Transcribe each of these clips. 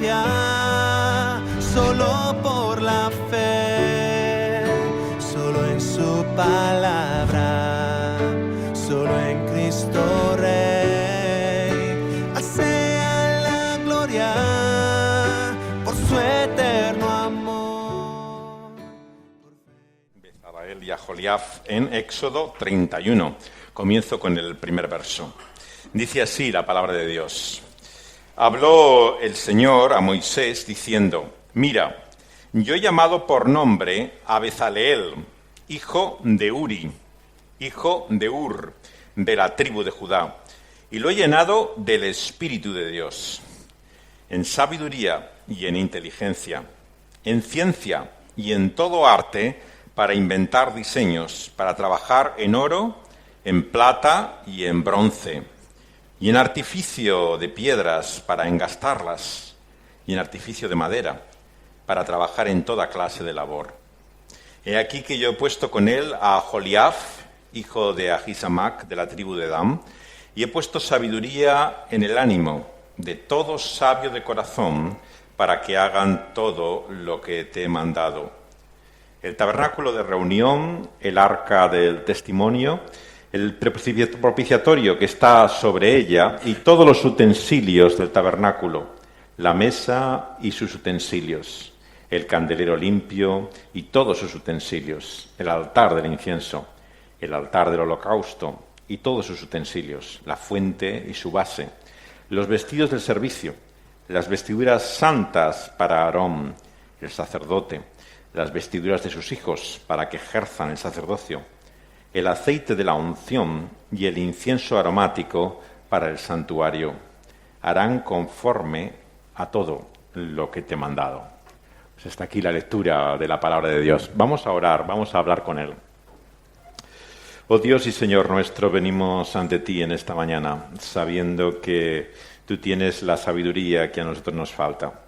gracia, solo por la fe, solo en su palabra, solo en Cristo Rey. Al sea la gloria por su eterno amor. A él y a Joliaf en Éxodo 31. Comienzo con el primer verso. Dice así la palabra de Dios. Habló el Señor a Moisés diciendo: Mira, yo he llamado por nombre a Bezaleel, hijo de Uri, hijo de Ur, de la tribu de Judá, y lo he llenado del Espíritu de Dios, en sabiduría y en inteligencia, en ciencia y en todo arte, para inventar diseños, para trabajar en oro, en plata y en bronce, y en artificio de piedras para engastarlas, y en artificio de madera, para trabajar en toda clase de labor. He aquí que yo he puesto con él a Joliaf, hijo de Ahisamac, de la tribu de Dan, y he puesto sabiduría en el ánimo de todo sabio de corazón, para que hagan todo lo que te he mandado. El tabernáculo de reunión, el arca del testimonio, el propiciatorio que está sobre ella y todos los utensilios del tabernáculo, la mesa y sus utensilios, el candelero limpio y todos sus utensilios, el altar del incienso, el altar del holocausto y todos sus utensilios, la fuente y su base, los vestidos del servicio, las vestiduras santas para Aarón, el sacerdote, las vestiduras de sus hijos para que ejerzan el sacerdocio, el aceite de la unción y el incienso aromático para el santuario. Harán conforme a todo lo que te he mandado. Pues está aquí la lectura de la palabra de Dios. Vamos a orar, vamos a hablar con Él. Oh Dios y Señor nuestro, venimos ante ti en esta mañana, sabiendo que tú tienes la sabiduría que a nosotros nos falta.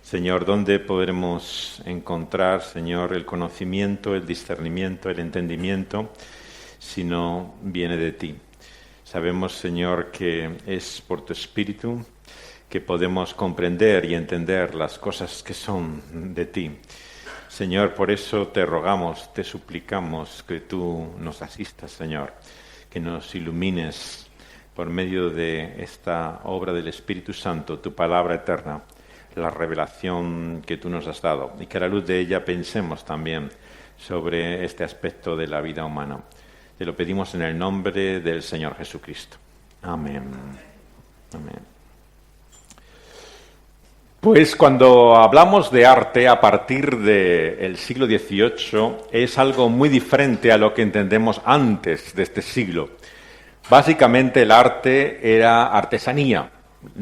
Señor, ¿dónde podremos encontrar, Señor, el conocimiento, el discernimiento, el entendimiento, si no viene de ti? Sabemos, Señor, que es por tu Espíritu que podemos comprender y entender las cosas que son de ti. Señor, por eso te rogamos, te suplicamos que tú nos asistas, Señor, que nos ilumines por medio de esta obra del Espíritu Santo, tu palabra eterna, la revelación que tú nos has dado, y que a la luz de ella pensemos también sobre este aspecto de la vida humana. Te lo pedimos en el nombre del Señor Jesucristo. Amén. Amén. Pues cuando hablamos de arte a partir del siglo XVIII es algo muy diferente a lo que entendemos antes de este siglo. Básicamente el arte era artesanía,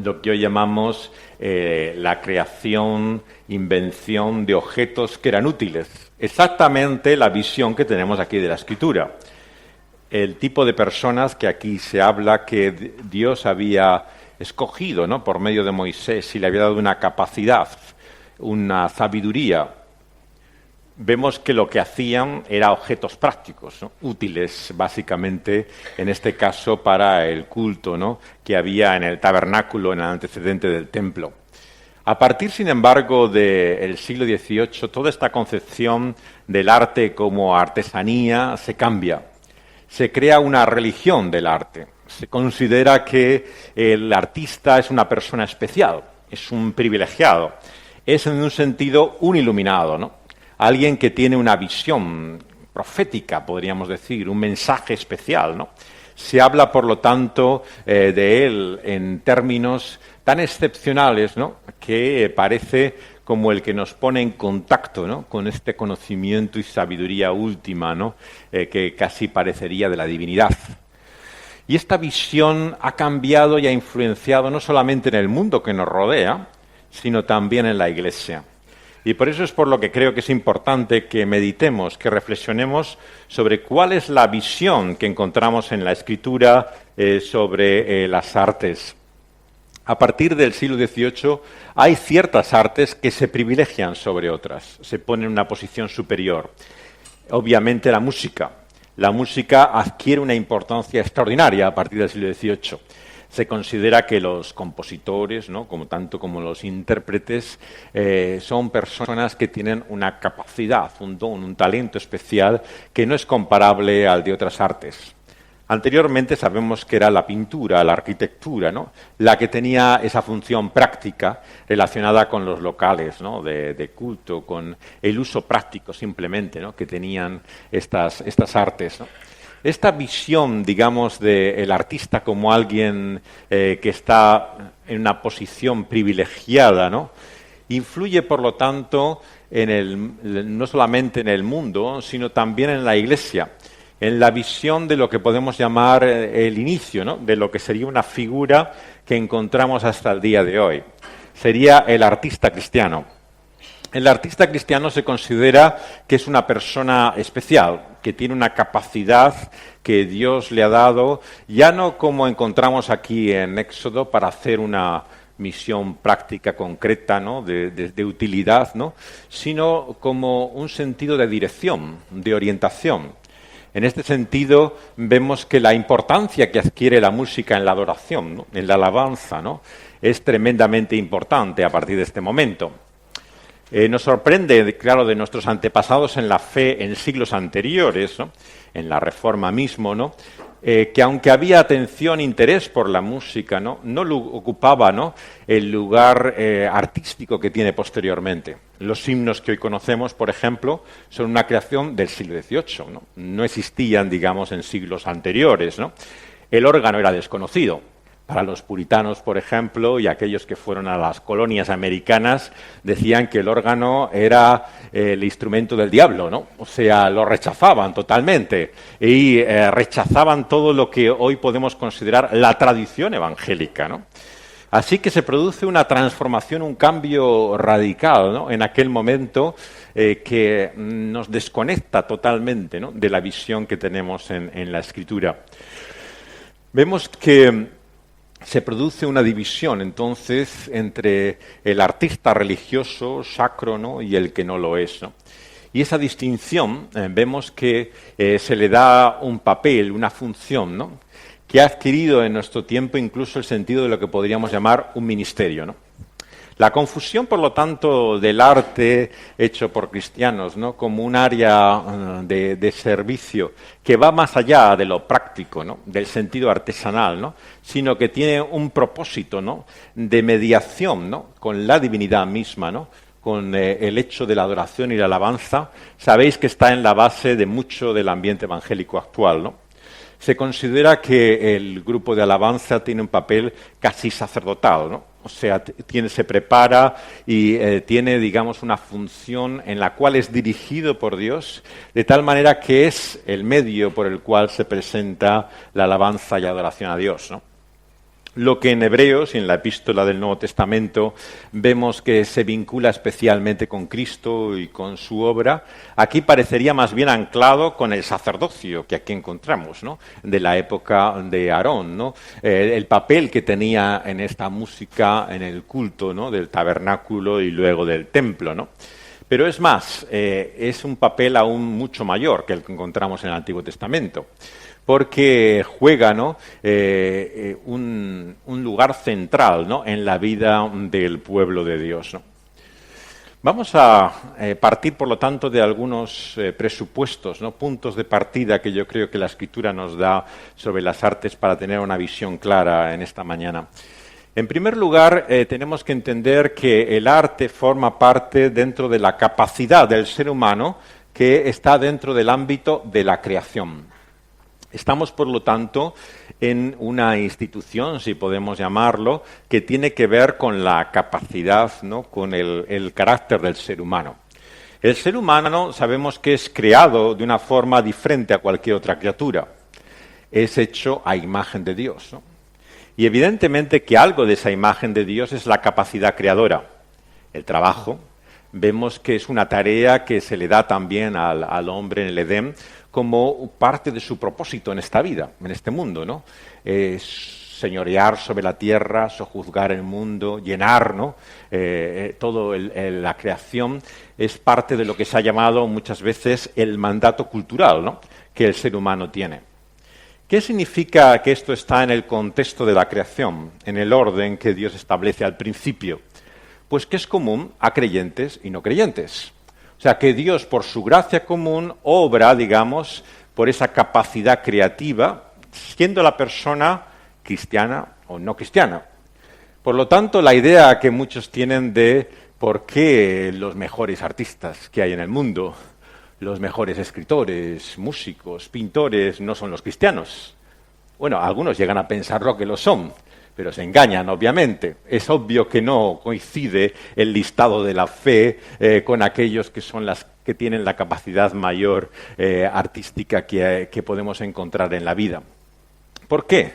lo que hoy llamamos la creación, invención de objetos que eran útiles. Exactamente la visión que tenemos aquí de la Escritura. El tipo de personas que aquí se habla que Dios había escogido, ¿no?, por medio de Moisés, y le había dado una capacidad, una sabiduría. Vemos que lo que hacían era objetos prácticos, ¿no?, útiles básicamente, en este caso para el culto, ¿no?, que había en el tabernáculo, en el antecedente del templo. A partir, sin embargo, del siglo XVIII, toda esta concepción del arte como artesanía se cambia. Se crea una religión del arte. Se considera que el artista es una persona especial, es un privilegiado, es en un sentido un iluminado, ¿no?, alguien que tiene una visión profética, podríamos decir, un mensaje especial, ¿no? Se habla, por lo tanto, de él en términos tan excepcionales, ¿no?, que parece como el que nos pone en contacto, ¿no?, con este conocimiento y sabiduría última, ¿no?, que casi parecería de la divinidad. Y esta visión ha cambiado y ha influenciado no solamente en el mundo que nos rodea, sino también en la Iglesia. Y por eso es por lo que creo que es importante que meditemos, que reflexionemos sobre cuál es la visión que encontramos en la Escritura sobre las artes. A partir del siglo XVIII hay ciertas artes que se privilegian sobre otras, se ponen en una posición superior. Obviamente la música. La música adquiere una importancia extraordinaria a partir del siglo XVIII. Se considera que los compositores, ¿no?, tanto como los intérpretes, son personas que tienen una capacidad, un don, un talento especial que no es comparable al de otras artes. Anteriormente sabemos que era la pintura, la arquitectura, ¿no?, la que tenía esa función práctica relacionada con los locales, ¿no?, de culto, con el uso práctico simplemente, ¿no?, que tenían estas artes, ¿no? Esta visión, digamos, del artista como alguien que está en una posición privilegiada, ¿no?, influye, por lo tanto, no solamente en el mundo, sino también en la Iglesia, en la visión de lo que podemos llamar el inicio, ¿no?, de lo que sería una figura que encontramos hasta el día de hoy. Sería el artista cristiano. El artista cristiano se considera que es una persona especial, que tiene una capacidad que Dios le ha dado, ya no como encontramos aquí en Éxodo para hacer una misión práctica concreta, ¿no?, de utilidad, ¿no?, sino como un sentido de dirección, de orientación. En este sentido, vemos que la importancia que adquiere la música en la adoración, ¿no?, en la alabanza, ¿no?, es tremendamente importante a partir de este momento. Nos sorprende, claro, de nuestros antepasados en la fe en siglos anteriores, ¿no?, en la Reforma mismo, ¿no?, que aunque había atención e interés por la música, no ocupaba, ¿no?, el lugar artístico que tiene posteriormente. Los himnos que hoy conocemos, por ejemplo, son una creación del siglo XVIII, ¿no? No existían, digamos, en siglos anteriores, ¿no? El órgano era desconocido. Para los puritanos, por ejemplo, y aquellos que fueron a las colonias americanas, decían que el órgano era el instrumento del diablo, ¿no? O sea, lo rechazaban totalmente y rechazaban todo lo que hoy podemos considerar la tradición evangélica, ¿no? Así que se produce una transformación, un cambio radical, ¿no?, en aquel momento que nos desconecta totalmente, ¿no?, de la visión que tenemos en la Escritura. Vemos que se produce una división, entonces, entre el artista religioso, sacro, ¿no?, y el que no lo es, ¿no? Y esa distinción vemos que se le da un papel, una función, ¿no?, que ha adquirido en nuestro tiempo incluso el sentido de lo que podríamos llamar un ministerio, ¿no? La confusión, por lo tanto, del arte hecho por cristianos, ¿no?, como un área de servicio que va más allá de lo práctico, ¿no?, del sentido artesanal, ¿no?, sino que tiene un propósito, ¿no?, de mediación, ¿no?, con la divinidad misma, ¿no?, con el hecho de la adoración y la alabanza. Sabéis que está en la base de mucho del ambiente evangélico actual, ¿no? Se considera que el grupo de alabanza tiene un papel casi sacerdotal, ¿no? O sea, se prepara y tiene, digamos, una función en la cual es dirigido por Dios, de tal manera que es el medio por el cual se presenta la alabanza y adoración a Dios, ¿no? Lo que en Hebreos y en la epístola del Nuevo Testamento vemos que se vincula especialmente con Cristo y con su obra, aquí parecería más bien anclado con el sacerdocio que aquí encontramos, ¿no?, de la época de Aarón, ¿no?, el papel que tenía en esta música, en el culto, ¿no?, del tabernáculo y luego del templo, ¿no? Pero es más, es un papel aún mucho mayor que el que encontramos en el Antiguo Testamento, porque juega, ¿no?, un lugar central, ¿no?, en la vida del pueblo de Dios, ¿no? Vamos a partir, por lo tanto, de algunos presupuestos, ¿no?, puntos de partida que yo creo que la Escritura nos da sobre las artes para tener una visión clara en esta mañana. En primer lugar, tenemos que entender que el arte forma parte dentro de la capacidad del ser humano que está dentro del ámbito de la creación. Estamos, por lo tanto, en una institución, si podemos llamarlo, que tiene que ver con la capacidad, ¿no?, con el carácter del ser humano. El ser humano sabemos que es creado de una forma diferente a cualquier otra criatura. Es hecho a imagen de Dios, ¿no? Y evidentemente que algo de esa imagen de Dios es la capacidad creadora. El trabajo, vemos que es una tarea que se le da también al hombre en el Edén como parte de su propósito en esta vida, en este mundo, ¿no? Señorear sobre la tierra, sojuzgar el mundo, llenar, ¿no?, todo la creación es parte de lo que se ha llamado muchas veces el mandato cultural, ¿no?, que el ser humano tiene. ¿Qué significa que esto está en el contexto de la creación, en el orden que Dios establece al principio? Pues que es común a creyentes y no creyentes. O sea, que Dios, por su gracia común, obra, digamos, por esa capacidad creativa, siendo la persona cristiana o no cristiana. Por lo tanto, la idea que muchos tienen de por qué los mejores artistas que hay en el mundo, los mejores escritores, músicos, pintores, no son los cristianos. Bueno, algunos llegan a pensarlo que lo son, pero se engañan, obviamente. Es obvio que no coincide el listado de la fe con aquellos que son las que tienen la capacidad mayor artística que podemos encontrar en la vida. ¿Por qué?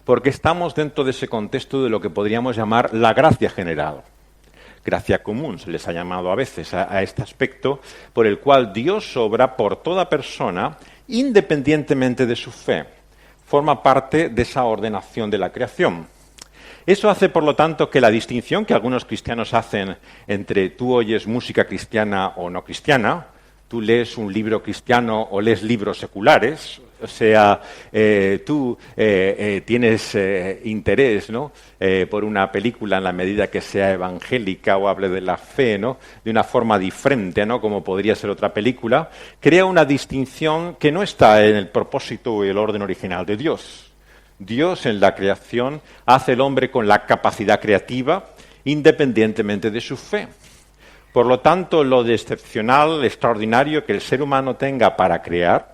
Porque estamos dentro de ese contexto de lo que podríamos llamar la gracia general. Gracia común se les ha llamado a veces a este aspecto, por el cual Dios obra por toda persona independientemente de su fe. Forma parte de esa ordenación de la creación. Eso hace, por lo tanto, que la distinción que algunos cristianos hacen entre tú oyes música cristiana o no cristiana, tú lees un libro cristiano o lees libros seculares, o sea, tú tienes interés, ¿no? Por una película en la medida que sea evangélica o hable de la fe, ¿no? De una forma diferente, ¿no? Como podría ser otra película, crea una distinción que no está en el propósito y el orden original de Dios. Dios en la creación hace el hombre con la capacidad creativa independientemente de su fe. Por lo tanto, lo de excepcional, extraordinario que el ser humano tenga para crear,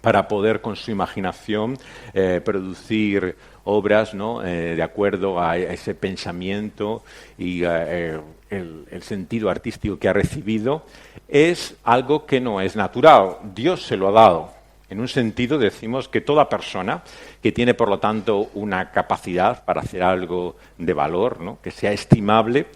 para poder con su imaginación producir obras, ¿no? De acuerdo a ese pensamiento y el sentido artístico que ha recibido, es algo que no es natural. Dios se lo ha dado. En un sentido decimos que toda persona que tiene, por lo tanto, una capacidad para hacer algo de valor, ¿no? Que sea estimable,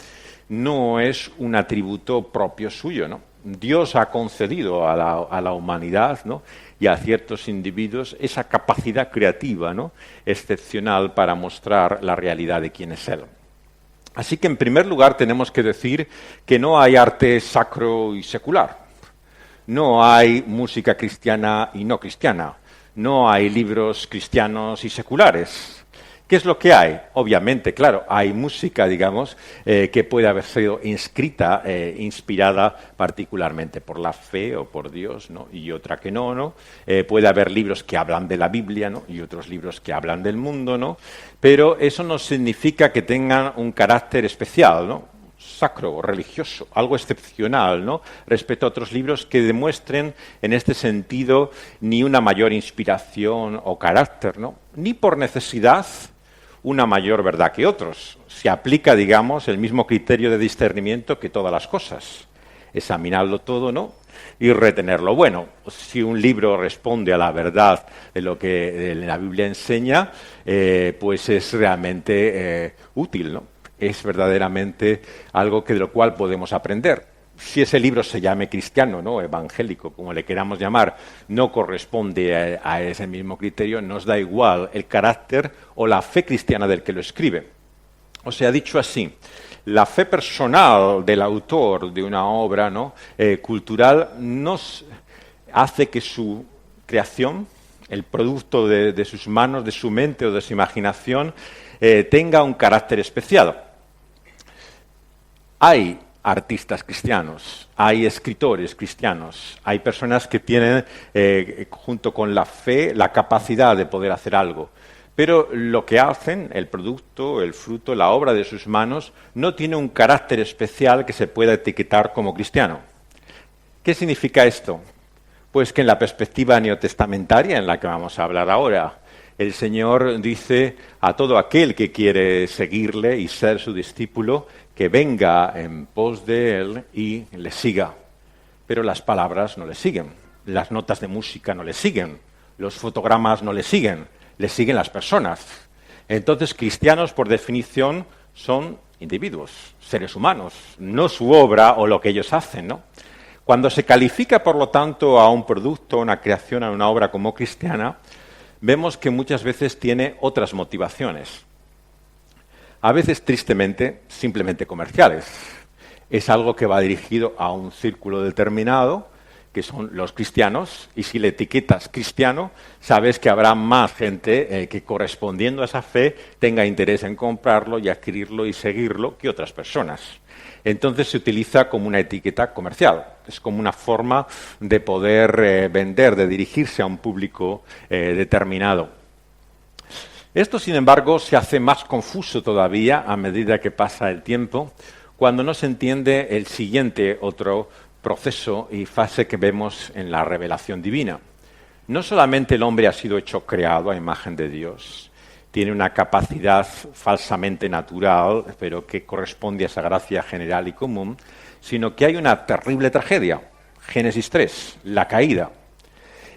no es un atributo propio suyo, ¿no? Dios ha concedido a la humanidad, ¿no? Y a ciertos individuos esa capacidad creativa, ¿no? Excepcional para mostrar la realidad de quién es Él. Así que, en primer lugar, tenemos que decir que no hay arte sacro y secular. No hay música cristiana y no cristiana. No hay libros cristianos y seculares. ¿Qué es lo que hay? Obviamente, claro, hay música, digamos, que puede haber sido inscrita, inspirada particularmente por la fe o por Dios, ¿no? Y otra que no, ¿no? Puede haber libros que hablan de la Biblia, ¿no? Y otros libros que hablan del mundo, ¿no? Pero eso no significa que tengan un carácter especial, ¿no? Sacro o religioso, algo excepcional, ¿no? Respecto a otros libros que demuestren en este sentido ni una mayor inspiración o carácter, ¿no? Ni por necesidad una mayor verdad que otros. Se aplica, digamos, el mismo criterio de discernimiento que todas las cosas. Examinarlo todo, ¿no? Y retenerlo. Bueno, si un libro responde a la verdad de lo que la Biblia enseña, pues es realmente útil, ¿no? Es verdaderamente algo de lo cual podemos aprender. Si ese libro se llame cristiano, ¿no? Evangélico, como le queramos llamar, no corresponde a ese mismo criterio, nos da igual el carácter o la fe cristiana del que lo escribe. O sea, dicho así, la fe personal del autor de una obra, ¿no? Cultural nos hace que su creación, el producto de sus manos, de su mente o de su imaginación, tenga un carácter especial. Hay artistas cristianos, hay escritores cristianos, hay personas que tienen, junto con la fe, la capacidad de poder hacer algo. Pero lo que hacen, el producto, el fruto, la obra de sus manos, no tiene un carácter especial que se pueda etiquetar como cristiano. ¿Qué significa esto? Pues que en la perspectiva neotestamentaria, en la que vamos a hablar ahora, el Señor dice a todo aquel que quiere seguirle y ser su discípulo, que venga en pos de Él y le siga. Pero las palabras no le siguen, las notas de música no le siguen, los fotogramas no le siguen las personas. Entonces, cristianos, por definición, son individuos, seres humanos, no su obra o lo que ellos hacen, ¿no? Cuando se califica, por lo tanto, a un producto, a una creación, a una obra como cristiana, vemos que muchas veces tiene otras motivaciones. A veces, tristemente, simplemente comerciales. Es algo que va dirigido a un círculo determinado que son los cristianos, y si le etiquetas cristiano, sabes que habrá más gente que correspondiendo a esa fe tenga interés en comprarlo y adquirirlo y seguirlo que otras personas. Entonces se utiliza como una etiqueta comercial, es como una forma de poder vender, de dirigirse a un público determinado. Esto, sin embargo, se hace más confuso todavía a medida que pasa el tiempo, cuando no se entiende el siguiente otro proceso y fase que vemos en la revelación divina. No solamente el hombre ha sido hecho creado a imagen de Dios, tiene una capacidad falsamente natural, pero que corresponde a esa gracia general y común, sino que hay una terrible tragedia, Génesis 3, la caída.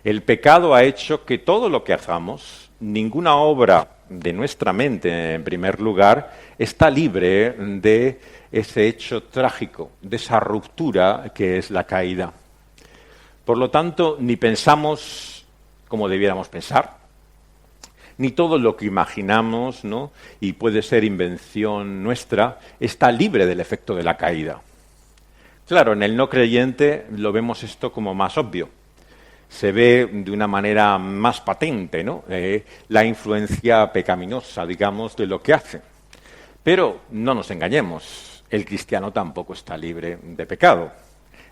El pecado ha hecho que todo lo que hagamos, ninguna obra de nuestra mente, en primer lugar, está libre de ese hecho trágico, de esa ruptura que es la caída. Por lo tanto, ni pensamos como debiéramos pensar, ni todo lo que imaginamos, ¿no?, y puede ser invención nuestra, está libre del efecto de la caída. Claro, en el no creyente lo vemos esto como más obvio. Se ve de una manera más patente, ¿no?, la influencia pecaminosa, digamos, de lo que hace. Pero no nos engañemos, el cristiano tampoco está libre de pecado.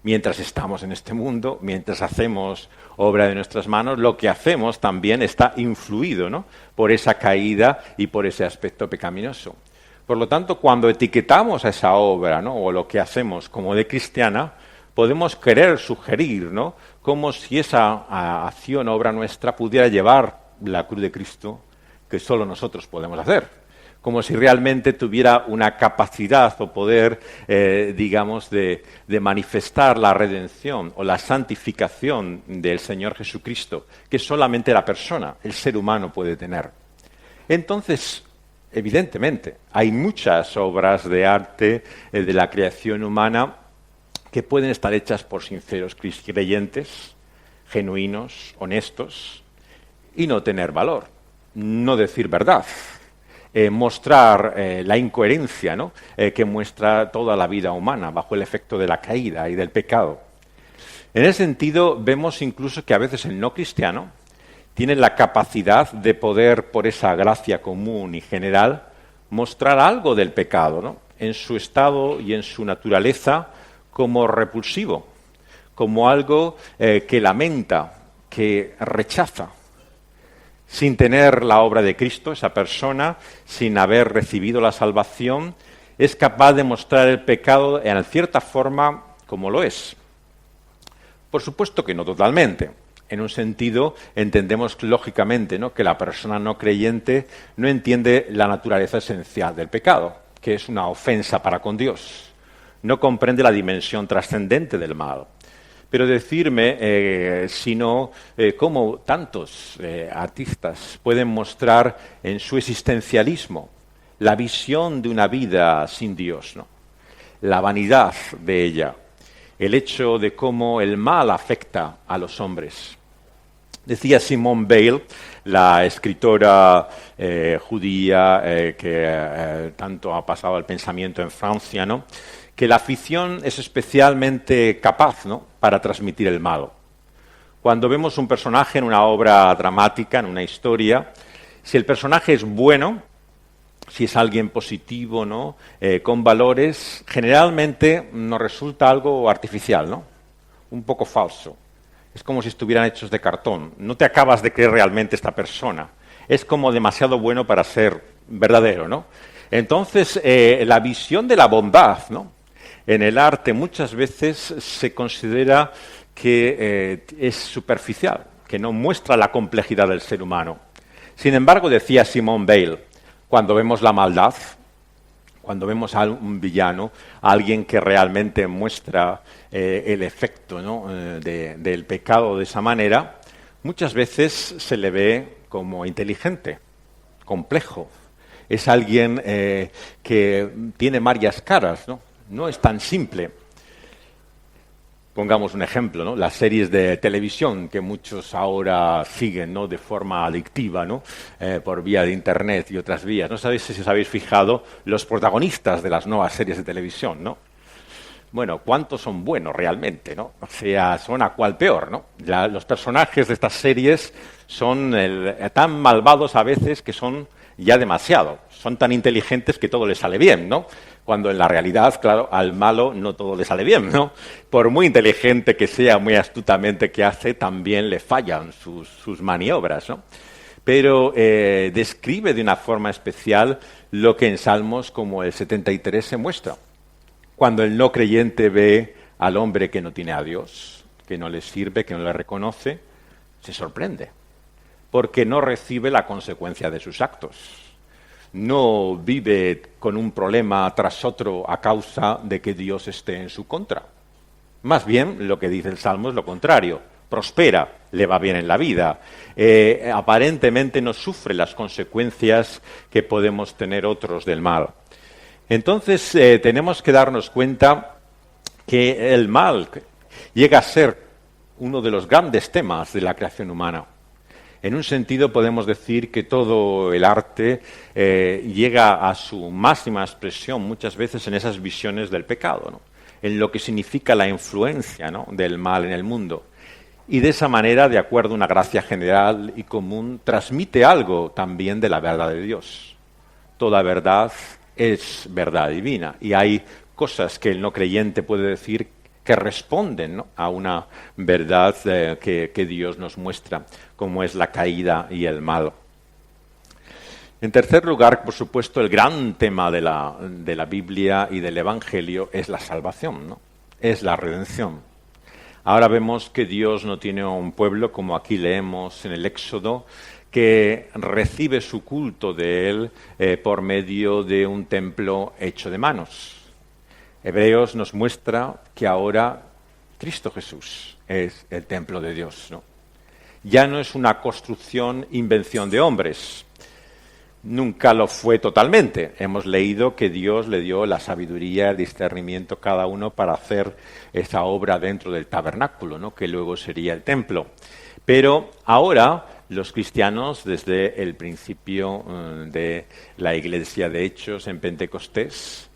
Mientras estamos en este mundo, mientras hacemos obra de nuestras manos, lo que hacemos también está influido, ¿no?, por esa caída y por ese aspecto pecaminoso. Por lo tanto, cuando etiquetamos a esa obra, ¿no?, o lo que hacemos como de cristiana, podemos querer sugerir, ¿no?, como si esa acción, obra nuestra, pudiera llevar la cruz de Cristo que solo nosotros podemos hacer. Como si realmente tuviera una capacidad o poder, digamos, de manifestar la redención o la santificación del Señor Jesucristo, que solamente la persona, el ser humano, puede tener. Entonces, evidentemente, hay muchas obras de arte de la creación humana que pueden estar hechas por sinceros creyentes, genuinos, honestos, y no tener valor, no decir verdad. Mostrar la incoherencia, ¿no?, que muestra toda la vida humana bajo el efecto de la caída y del pecado. En ese sentido, vemos incluso que a veces el no cristiano tiene la capacidad de poder, por esa gracia común y general, mostrar algo del pecado, ¿no?, en su estado y en su naturaleza como repulsivo, como algo que lamenta, que rechaza. Sin tener la obra de Cristo, esa persona, sin haber recibido la salvación, es capaz de mostrar el pecado en cierta forma como lo es. Por supuesto que no totalmente. En un sentido, entendemos lógicamente, ¿no?, que la persona no creyente no entiende la naturaleza esencial del pecado, que es una ofensa para con Dios. No comprende la dimensión trascendente del mal. Pero decirme, sino cómo tantos artistas pueden mostrar en su existencialismo la visión de una vida sin Dios, ¿no?, la vanidad de ella, el hecho de cómo el mal afecta a los hombres. Decía Simone Weil, la escritora judía que tanto ha pasado el pensamiento en Francia, ¿no?, que la ficción es especialmente capaz, ¿no?, para transmitir el mal. Cuando vemos un personaje en una obra dramática, en una historia, si el personaje es bueno, si es alguien positivo, ¿no?, con valores, generalmente nos resulta algo artificial, ¿no?, un poco falso. Es como si estuvieran hechos de cartón. No te acabas de creer realmente esta persona. Es como demasiado bueno para ser verdadero, ¿no? Entonces, la visión de la bondad, ¿no?, en el arte muchas veces se considera que es superficial, que no muestra la complejidad del ser humano. Sin embargo, decía Simone Weil, cuando vemos la maldad, cuando vemos a un villano, a alguien que realmente muestra el efecto, ¿no?, del pecado de esa manera, muchas veces se le ve como inteligente, complejo. Es alguien que tiene varias caras, ¿no? No es tan simple. Pongamos un ejemplo, ¿no?, las series de televisión que muchos ahora siguen, ¿no?, de forma adictiva, ¿no?, por vía de Internet y otras vías. No sabéis si os habéis fijado los protagonistas de las nuevas series de televisión, ¿no? Bueno, ¿cuántos son buenos realmente, no? O sea, son a cual peor, ¿no? Los personajes de estas series son tan malvados a veces que son ya demasiado. Son tan inteligentes que todo les sale bien, ¿no? Cuando en la realidad, claro, al malo no todo le sale bien, ¿no? Por muy inteligente que sea, muy astutamente que hace, también le fallan sus maniobras, ¿no? Pero describe de una forma especial lo que en Salmos como el 73 se muestra. Cuando el no creyente ve al hombre que no tiene a Dios, que no le sirve, que no le reconoce, se sorprende, porque no recibe la consecuencia de sus actos. No vive con un problema tras otro a causa de que Dios esté en su contra. Más bien, lo que dice el Salmo es lo contrario. Prospera, le va bien en la vida. Aparentemente no sufre las consecuencias que podemos tener otros del mal. Entonces, tenemos que darnos cuenta que el mal llega a ser uno de los grandes temas de la creación humana. En un sentido, podemos decir que todo el arte llega a su máxima expresión muchas veces en esas visiones del pecado, ¿no? En lo que significa la influencia, ¿no?, del mal en el mundo. Y de esa manera, de acuerdo a una gracia general y común, transmite algo también de la verdad de Dios. Toda verdad es verdad divina, y hay cosas que el no creyente puede decir que responden, ¿no?, a una verdad que Dios nos muestra, como es la caída y el mal. En tercer lugar, por supuesto, el gran tema de la Biblia y del Evangelio es la salvación, ¿no? Es la redención. Ahora vemos que Dios no tiene un pueblo, como aquí leemos en el Éxodo, que recibe su culto de él por medio de un templo hecho de manos. Hebreos nos muestra que ahora Cristo Jesús es el templo de Dios, ¿no? Ya no es una construcción, invención de hombres. Nunca lo fue totalmente. Hemos leído que Dios le dio la sabiduría, el discernimiento a cada uno para hacer esa obra dentro del tabernáculo, ¿no?, que luego sería el templo. Pero ahora los cristianos, desde el principio de la Iglesia de Hechos en Pentecostés,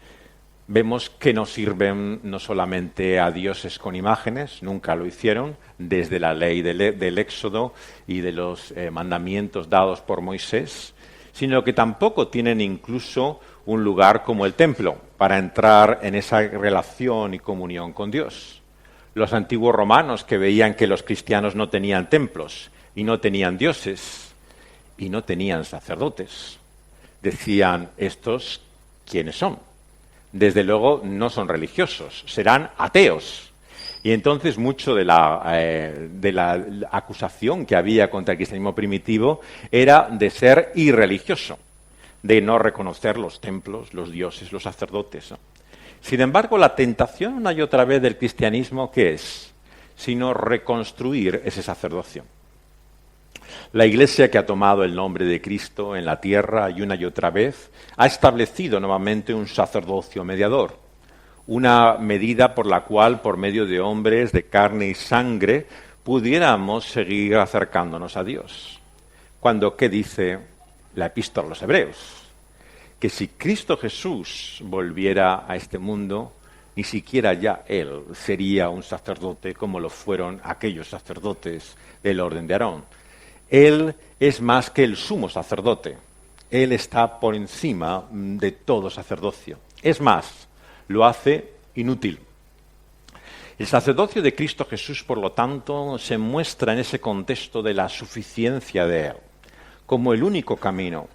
vemos que no sirven no solamente a dioses con imágenes, nunca lo hicieron, desde la ley del Éxodo y de los mandamientos dados por Moisés, sino que tampoco tienen incluso un lugar como el templo para entrar en esa relación y comunión con Dios. Los antiguos romanos, que veían que los cristianos no tenían templos y no tenían dioses y no tenían sacerdotes, decían: ¿estos quiénes son? Desde luego no son religiosos, serán ateos. Y entonces mucho de la acusación que había contra el cristianismo primitivo era de ser irreligioso, de no reconocer los templos, los dioses, los sacerdotes, ¿no? Sin embargo, la tentación una y otra vez del cristianismo, ¿qué es? Sino reconstruir ese sacerdocio. La Iglesia, que ha tomado el nombre de Cristo en la tierra y otra vez, ha establecido nuevamente un sacerdocio mediador, una medida por la cual, por medio de hombres de carne y sangre, pudiéramos seguir acercándonos a Dios. Cuando, ¿qué dice la Epístola a los Hebreos? Que si Cristo Jesús volviera a este mundo, ni siquiera ya Él sería un sacerdote como lo fueron aquellos sacerdotes del orden de Aarón. Él es más que el sumo sacerdote. Él está por encima de todo sacerdocio. Es más, lo hace inútil. El sacerdocio de Cristo Jesús, por lo tanto, se muestra en ese contexto de la suficiencia de Él, como el único camino.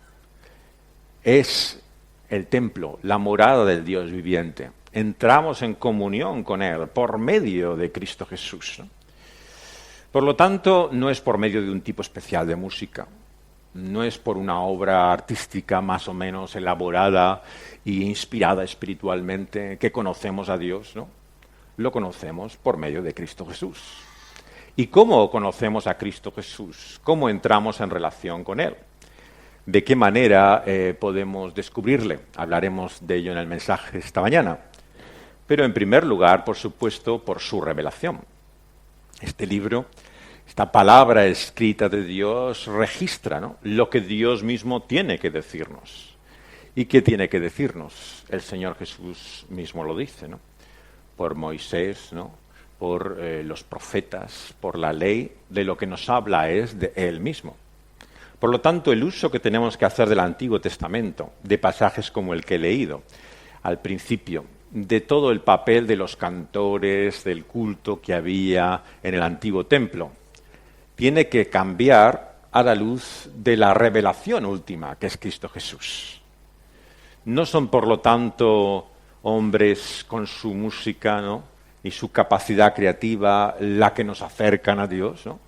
Es el templo, la morada del Dios viviente. Entramos en comunión con Él por medio de Cristo Jesús, ¿no? Por lo tanto, no es por medio de un tipo especial de música, no es por una obra artística más o menos elaborada e inspirada espiritualmente que conocemos a Dios, ¿no? Lo conocemos por medio de Cristo Jesús. ¿Y cómo conocemos a Cristo Jesús? ¿Cómo entramos en relación con Él? ¿De qué manera podemos descubrirle? Hablaremos de ello en el mensaje esta mañana. Pero en primer lugar, por supuesto, por su revelación. Este libro, esta palabra escrita de Dios, registra, ¿no?, lo que Dios mismo tiene que decirnos. ¿Y qué tiene que decirnos? El Señor Jesús mismo lo dice, ¿no? por Moisés, ¿no? Por los profetas, por la ley, de lo que nos habla es de Él mismo. Por lo tanto, el uso que tenemos que hacer del Antiguo Testamento, de pasajes como el que he leído al principio, de todo el papel de los cantores, del culto que había en el antiguo templo, tiene que cambiar a la luz de la revelación última, que es Cristo Jesús. No son, por lo tanto, hombres con su música, ¿no?, y su capacidad creativa la que nos acercan a Dios, ¿no?,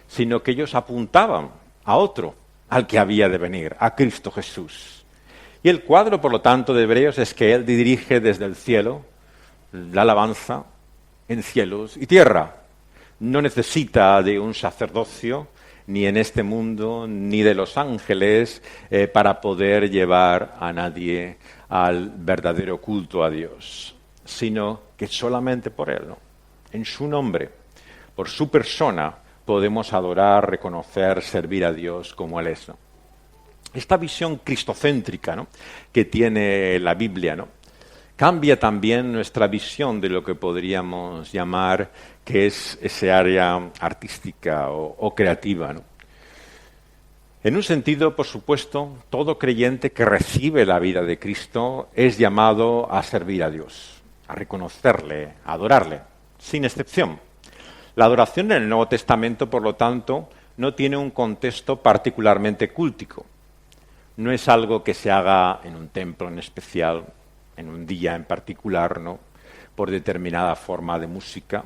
sino que ellos apuntaban a otro, al que había de venir, a Cristo Jesús. Y el cuadro, por lo tanto, de Hebreos es que Él dirige desde el cielo la alabanza en cielos y tierra. No necesita de un sacerdocio, ni en este mundo, ni de los ángeles, para poder llevar a nadie al verdadero culto a Dios, sino que solamente por Él, ¿no?, en su nombre, por su persona, podemos adorar, reconocer, servir a Dios como Él es, ¿no? Esta visión cristocéntrica, ¿no?, que tiene la Biblia, ¿no?, cambia también nuestra visión de lo que podríamos llamar que es ese área artística o creativa, ¿no? En un sentido, por supuesto, todo creyente que recibe la vida de Cristo es llamado a servir a Dios, a reconocerle, a adorarle, sin excepción. La adoración en el Nuevo Testamento, por lo tanto, no tiene un contexto particularmente cúltico. No es algo que se haga en un templo en especial, en un día en particular, ¿no?, por determinada forma de música,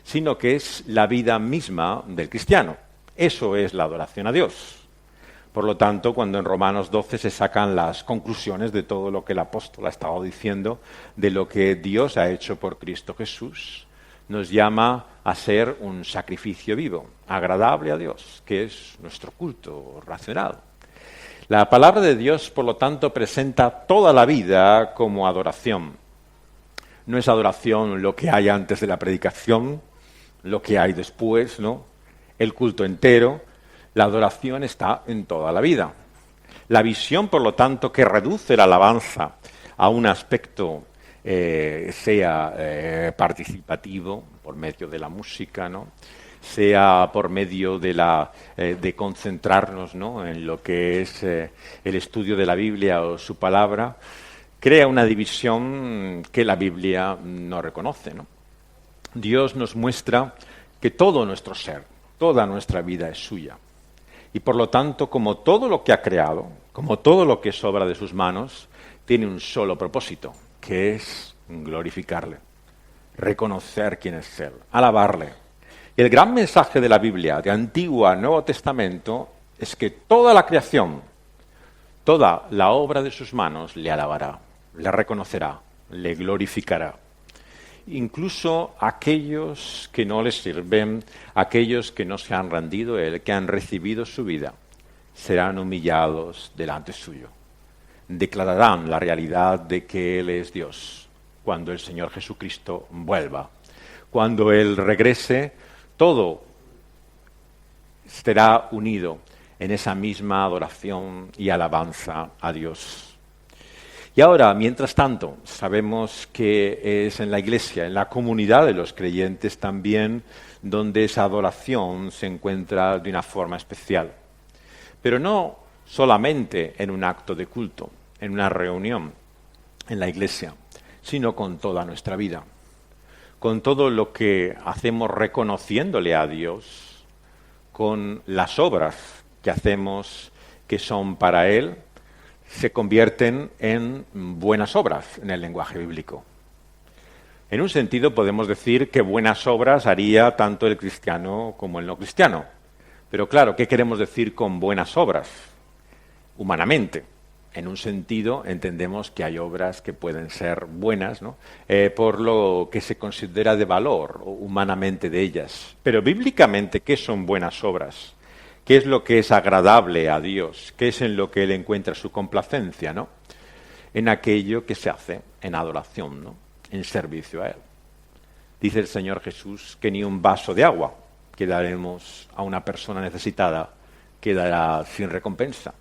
sino que es la vida misma del cristiano. Eso es la adoración a Dios. Por lo tanto, cuando en Romanos 12 se sacan las conclusiones de todo lo que el apóstol ha estado diciendo, de lo que Dios ha hecho por Cristo Jesús, nos llama a ser un sacrificio vivo, agradable a Dios, que es nuestro culto racional. La palabra de Dios, por lo tanto, presenta toda la vida como adoración. No es adoración lo que hay antes de la predicación, lo que hay después, ¿no?, el culto entero. La adoración está en toda la vida. La visión, por lo tanto, que reduce la alabanza a un aspecto sea participativo por medio de la música, ¿no?, sea por medio de concentrarnos, ¿no?, en lo que es el estudio de la Biblia o su palabra, crea una división que la Biblia no reconoce, ¿no? Dios nos muestra que todo nuestro ser, toda nuestra vida es suya. Y por lo tanto, como todo lo que ha creado, como todo lo que es obra de sus manos, tiene un solo propósito, que es glorificarle, reconocer quién es Él, alabarle. Y el gran mensaje de la Biblia, de Antiguo a Nuevo Testamento, es que toda la creación, toda la obra de sus manos le alabará, le reconocerá, le glorificará. Incluso aquellos que no les sirven, aquellos que no se han rendido a Él, que han recibido su vida, serán humillados delante suyo. Declararán la realidad de que Él es Dios cuando el Señor Jesucristo vuelva. Cuando Él regrese, todo estará unido en esa misma adoración y alabanza a Dios. Y ahora, mientras tanto, sabemos que es en la Iglesia, en la comunidad de los creyentes también, donde esa adoración se encuentra de una forma especial. Pero no solamente en un acto de culto, en una reunión en la Iglesia, sino con toda nuestra vida. Con todo lo que hacemos reconociéndole a Dios, con las obras que hacemos que son para Él, se convierten en buenas obras en el lenguaje bíblico. En un sentido podemos decir que buenas obras haría tanto el cristiano como el no cristiano. Pero claro, ¿qué queremos decir con buenas obras? Humanamente. En un sentido entendemos que hay obras que pueden ser buenas, ¿no?, por lo que se considera de valor humanamente de ellas. Pero bíblicamente, ¿qué son buenas obras? ¿Qué es lo que es agradable a Dios? ¿Qué es en lo que Él encuentra su complacencia, ¿no? En aquello que se hace en adoración, ¿no?, en servicio a Él. Dice el Señor Jesús que ni un vaso de agua que daremos a una persona necesitada quedará sin recompensa.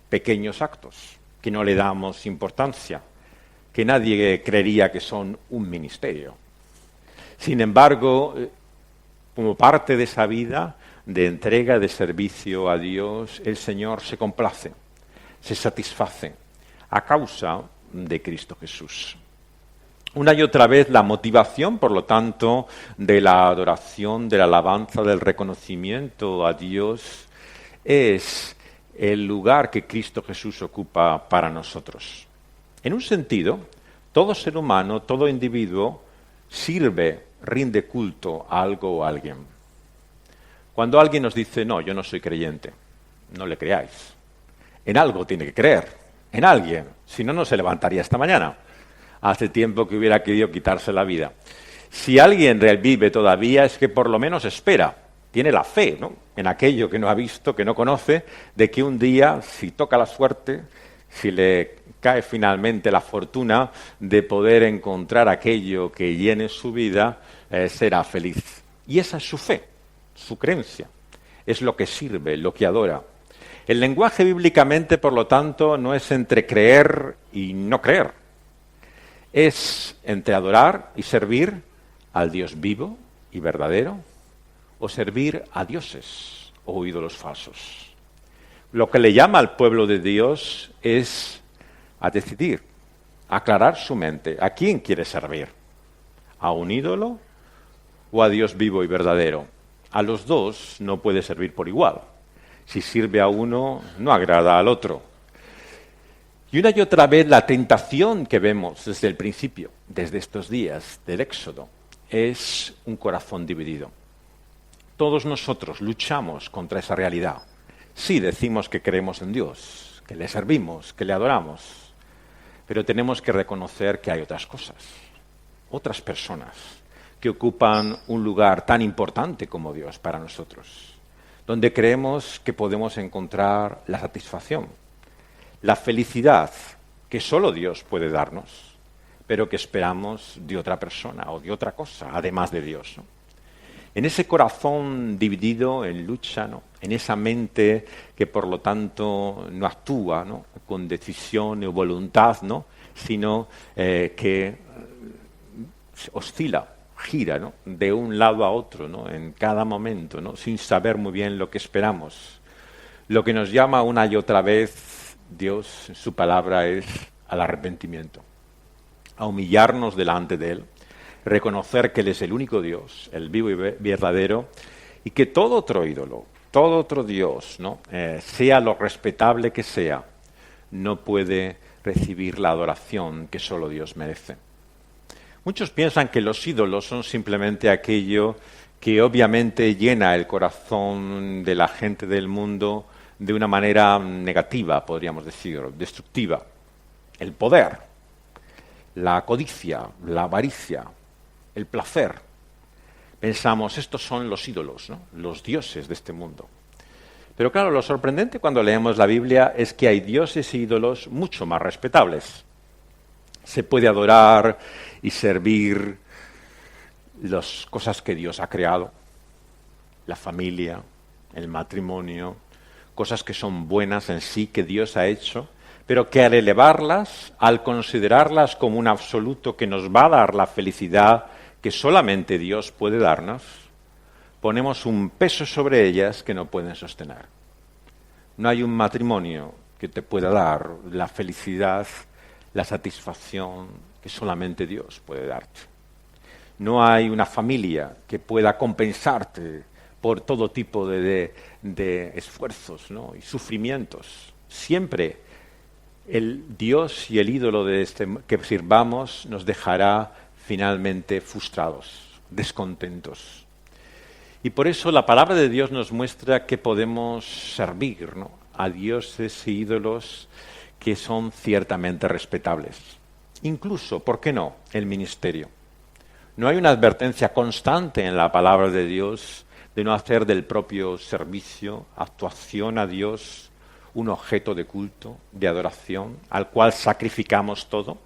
Pequeños actos que no le damos importancia, que nadie creería que son un ministerio, Sin embargo, como parte de esa vida de entrega, de servicio a Dios, el Señor se complace, se satisface a causa de Cristo Jesús. Una y otra vez la motivación, por lo tanto, de la adoración, de la alabanza, del reconocimiento a Dios es el lugar que Cristo Jesús ocupa para nosotros. En un sentido, todo ser humano, todo individuo sirve, rinde culto a algo o a alguien. Cuando alguien nos dice, no, yo no soy creyente, no le creáis. En algo tiene que creer, en alguien, si no, no se levantaría esta mañana. Hace tiempo que hubiera querido quitarse la vida. Si alguien vive todavía es que por lo menos espera, tiene la fe, ¿no?, en aquello que no ha visto, que no conoce, de que un día, si toca la suerte, si le cae finalmente la fortuna de poder encontrar aquello que llene su vida, será feliz. Y esa es su fe, su creencia, es lo que sirve, lo que adora. El lenguaje bíblicamente, por lo tanto, no es entre creer y no creer. Es entre adorar y servir al Dios vivo y verdadero o servir a dioses o ídolos falsos. Lo que le llama al pueblo de Dios es a decidir, a aclarar su mente. ¿A quién quiere servir? ¿A un ídolo o a Dios vivo y verdadero? A los dos no puede servir por igual. Si sirve a uno, no agrada al otro. Y una y otra vez la tentación que vemos desde el principio, desde estos días del Éxodo, es un corazón dividido. Todos nosotros luchamos contra esa realidad. Sí, decimos que creemos en Dios, que le servimos, que le adoramos, pero tenemos que reconocer que hay otras cosas, otras personas que ocupan un lugar tan importante como Dios para nosotros, donde creemos que podemos encontrar la satisfacción, la felicidad que solo Dios puede darnos, pero que esperamos de otra persona o de otra cosa, además de Dios, ¿no? En ese corazón dividido, en lucha, ¿no?, en esa mente que por lo tanto no actúa, ¿no?, con decisión o voluntad, ¿no?, sino que oscila, gira, ¿no?, de un lado a otro, ¿no?, en cada momento, ¿no?, sin saber muy bien lo que esperamos. Lo que nos llama una y otra vez Dios en su palabra es al arrepentimiento, a humillarnos delante de Él, reconocer que Él es el único Dios, el vivo y verdadero, y que todo otro ídolo, todo otro Dios, ¿no?, sea lo respetable que sea, no puede recibir la adoración que solo Dios merece. Muchos piensan que los ídolos son simplemente aquello que obviamente llena el corazón de la gente del mundo de una manera negativa, podríamos decir, destructiva. El poder, la codicia, la avaricia, el placer. Pensamos, estos son los ídolos, ¿no?, los dioses de este mundo. Pero claro, lo sorprendente cuando leemos la Biblia es que hay dioses e ídolos mucho más respetables. Se puede adorar y servir las cosas que Dios ha creado, la familia, el matrimonio, cosas que son buenas en sí, que Dios ha hecho, pero que al elevarlas, al considerarlas como un absoluto que nos va a dar la felicidad que solamente Dios puede darnos, ponemos un peso sobre ellas que no pueden sostener. No hay un matrimonio que te pueda dar la felicidad, la satisfacción que solamente Dios puede darte. No hay una familia que pueda compensarte por todo tipo de esfuerzos, ¿no?, y sufrimientos. Siempre el Dios y el ídolo que sirvamos nos dejará finalmente frustrados, descontentos. Y por eso la palabra de Dios nos muestra que podemos servir, ¿no?, a dioses e ídolos que son ciertamente respetables. Incluso, ¿por qué no?, el ministerio. No hay una advertencia constante en la palabra de Dios de no hacer del propio servicio, actuación a Dios, un objeto de culto, de adoración, al cual sacrificamos todo.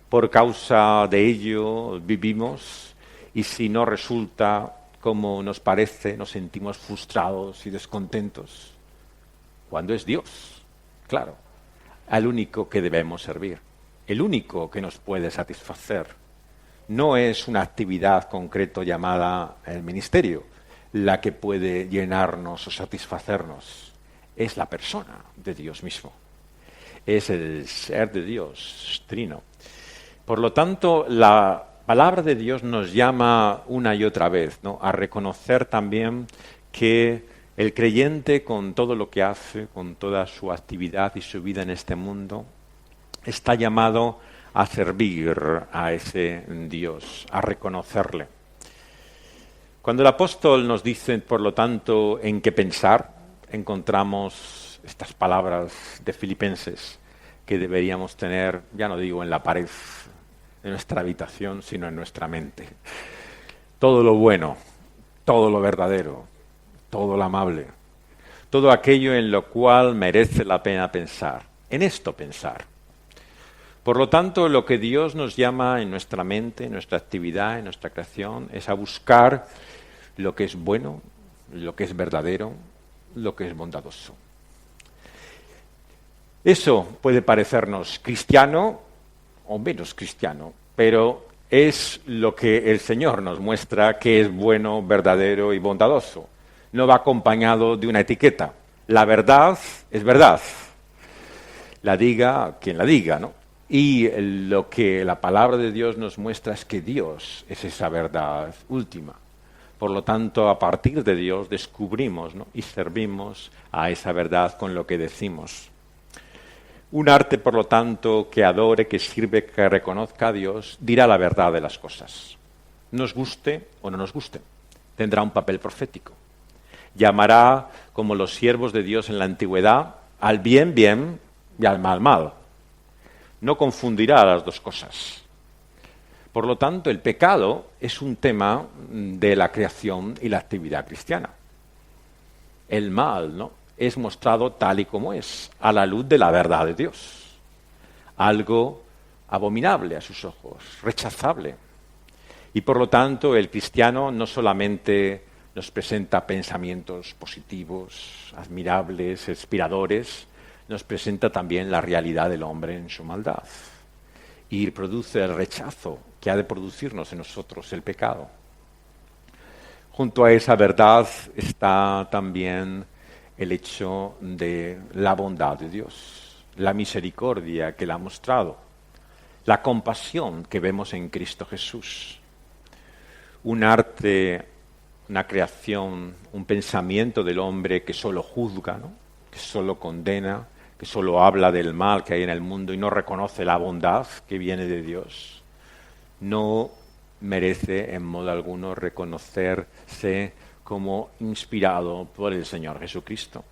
Por causa de ello vivimos y si no resulta como nos parece, nos sentimos frustrados y descontentos. Cuando es Dios, claro, al único que debemos servir, el único que nos puede satisfacer. No es una actividad concreta llamada el ministerio la que puede llenarnos o satisfacernos. Es la persona de Dios mismo. Es el ser de Dios, trino. Por lo tanto, la palabra de Dios nos llama una y otra vez, ¿no?, a reconocer también que el creyente, con todo lo que hace, con toda su actividad y su vida en este mundo, está llamado a servir a ese Dios, a reconocerle. Cuando el apóstol nos dice, por lo tanto, en qué pensar, encontramos estas palabras de Filipenses que deberíamos tener, ya no digo en la pared de nuestra habitación, sino en nuestra mente. Todo lo bueno, todo lo verdadero, todo lo amable, todo aquello en lo cual merece la pena pensar, en esto pensar. Por lo tanto, lo que Dios nos llama en nuestra mente, en nuestra actividad, en nuestra creación, es a buscar lo que es bueno, lo que es verdadero, lo que es bondadoso. Eso puede parecernos cristiano o menos cristiano, pero es lo que el Señor nos muestra que es bueno, verdadero y bondadoso. No va acompañado de una etiqueta. La verdad es verdad. La diga quien la diga, ¿no? Y lo que la palabra de Dios nos muestra es que Dios es esa verdad última. Por lo tanto, a partir de Dios descubrimos, ¿no?, y servimos a esa verdad con lo que decimos. Un arte, por lo tanto, que adore, que sirve, que reconozca a Dios, dirá la verdad de las cosas. Nos guste o no nos guste. Tendrá un papel profético. Llamará, como los siervos de Dios en la antigüedad, al bien, bien y al mal, mal. No confundirá las dos cosas. Por lo tanto, el pecado es un tema de la creación y la actividad cristiana. El mal, ¿no?, es mostrado tal y como es, a la luz de la verdad de Dios. Algo abominable a sus ojos, rechazable. Y por lo tanto, el cristiano no solamente nos presenta pensamientos positivos, admirables, inspiradores, nos presenta también la realidad del hombre en su maldad. Y produce el rechazo que ha de producirnos en nosotros el pecado. Junto a esa verdad está también el hecho de la bondad de Dios, la misericordia que Él ha mostrado, la compasión que vemos en Cristo Jesús. Un arte, una creación, un pensamiento del hombre que solo juzga, ¿no?, que solo condena, que solo habla del mal que hay en el mundo y no reconoce la bondad que viene de Dios, no merece en modo alguno reconocerse como inspirado por el Señor Jesucristo.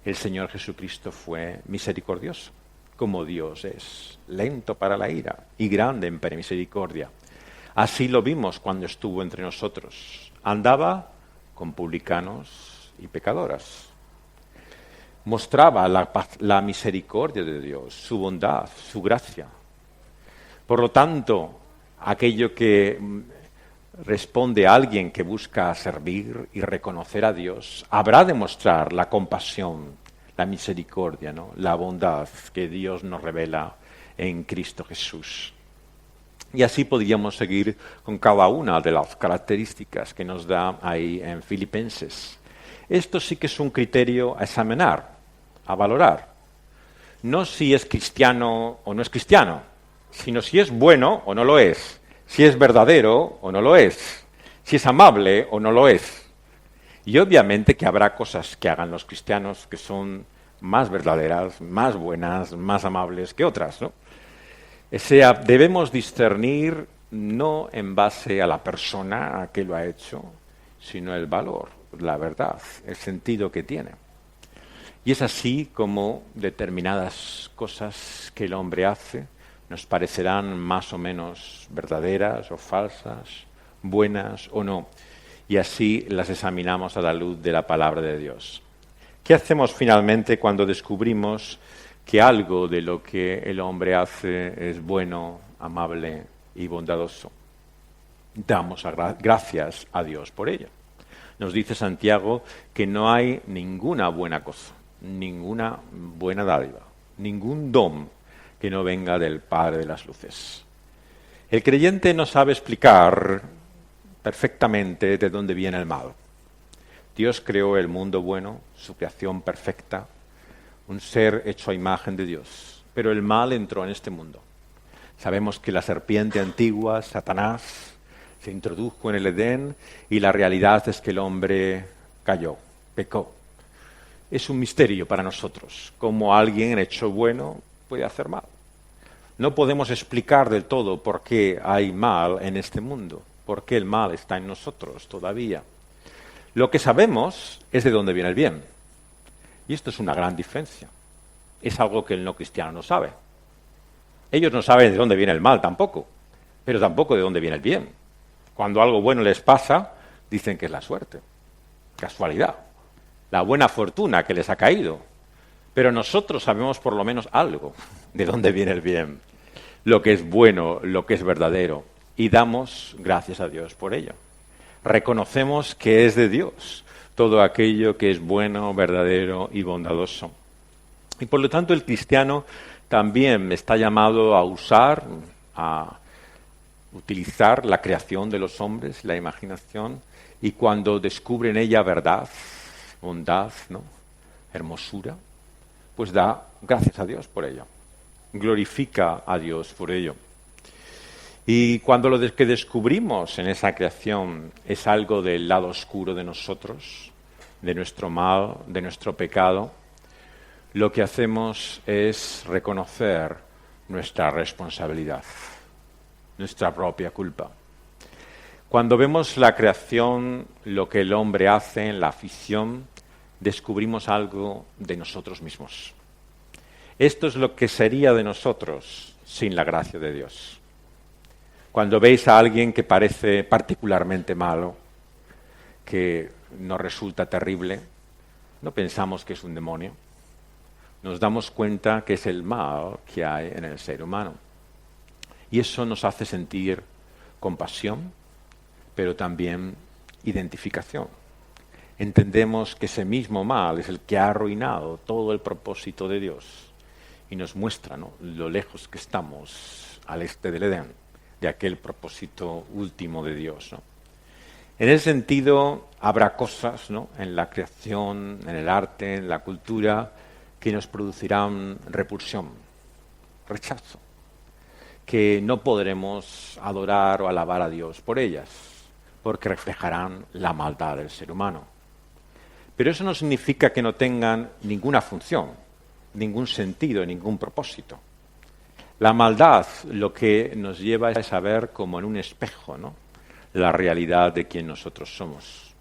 El Señor Jesucristo fue misericordioso, como Dios es, lento para la ira y grande en misericordia. Así lo vimos cuando estuvo entre nosotros. Andaba con publicanos y pecadoras. Mostraba la misericordia de Dios, su bondad, su gracia. Por lo tanto, aquello que responde a alguien que busca servir y reconocer a Dios, habrá de mostrar la compasión, la misericordia, ¿no?, la bondad que Dios nos revela en Cristo Jesús. Y así podríamos seguir con cada una de las características que nos da ahí en Filipenses. Esto sí que es un criterio a examinar, a valorar. No si es cristiano o no es cristiano, sino si es bueno o no lo es, si es verdadero o no lo es, si es amable o no lo es. Y obviamente que habrá cosas que hagan los cristianos que son más verdaderas, más buenas, más amables que otras, ¿no? O sea, debemos discernir no en base a la persona que lo ha hecho, sino el valor, la verdad, el sentido que tiene. Y es así como determinadas cosas que el hombre hace nos parecerán más o menos verdaderas o falsas, buenas o no. Y así las examinamos a la luz de la palabra de Dios. ¿Qué hacemos finalmente cuando descubrimos que algo de lo que el hombre hace es bueno, amable y bondadoso? Damos gracias a Dios por ello. Nos dice Santiago que no hay ninguna buena cosa, ninguna buena dádiva, ningún don que no venga del Padre de las luces. El creyente no sabe explicar perfectamente de dónde viene el mal. Dios creó el mundo bueno, su creación perfecta, un ser hecho a imagen de Dios. Pero el mal entró en este mundo. Sabemos que la serpiente antigua, Satanás, se introdujo en el Edén y la realidad es que el hombre cayó, pecó. Es un misterio para nosotros, cómo alguien hecho bueno puede hacer mal. No podemos explicar del todo por qué hay mal en este mundo, por qué el mal está en nosotros todavía. Lo que sabemos es de dónde viene el bien. Y esto es una gran diferencia. Es algo que el no cristiano no sabe. Ellos no saben de dónde viene el mal tampoco, pero tampoco de dónde viene el bien. Cuando algo bueno les pasa, dicen que es la suerte, casualidad, la buena fortuna que les ha caído. Pero nosotros sabemos por lo menos algo de dónde viene el bien, lo que es bueno, lo que es verdadero, y damos gracias a Dios por ello. Reconocemos que es de Dios todo aquello que es bueno, verdadero y bondadoso. Y por lo tanto el cristiano también está llamado a usar, a utilizar la creación de los hombres, la imaginación, y cuando descubre en ella verdad, bondad, ¿no?, hermosura, pues da gracias a Dios por ello, glorifica a Dios por ello. Y cuando lo que descubrimos en esa creación es algo del lado oscuro de nosotros, de nuestro mal, de nuestro pecado, lo que hacemos es reconocer nuestra responsabilidad, nuestra propia culpa. Cuando vemos la creación, lo que el hombre hace en la afición, descubrimos algo de nosotros mismos. Esto es lo que sería de nosotros sin la gracia de Dios. Cuando veis a alguien que parece particularmente malo, que nos resulta terrible, no pensamos que es un demonio. Nos damos cuenta que es el mal que hay en el ser humano. Y eso nos hace sentir compasión, pero también identificación. Entendemos que ese mismo mal es el que ha arruinado todo el propósito de Dios y nos muestra, ¿no?, lo lejos que estamos al este del Edén, de aquel propósito último de Dios, ¿no? En ese sentido, habrá cosas, ¿no?, en la creación, en el arte, en la cultura, que nos producirán repulsión, rechazo, que no podremos adorar o alabar a Dios por ellas, porque reflejarán la maldad del ser humano. Pero eso no significa que no tengan ninguna función, ningún sentido, ningún propósito. La maldad lo que nos lleva es a ver como en un espejo, ¿no?, la realidad de quien nosotros somos.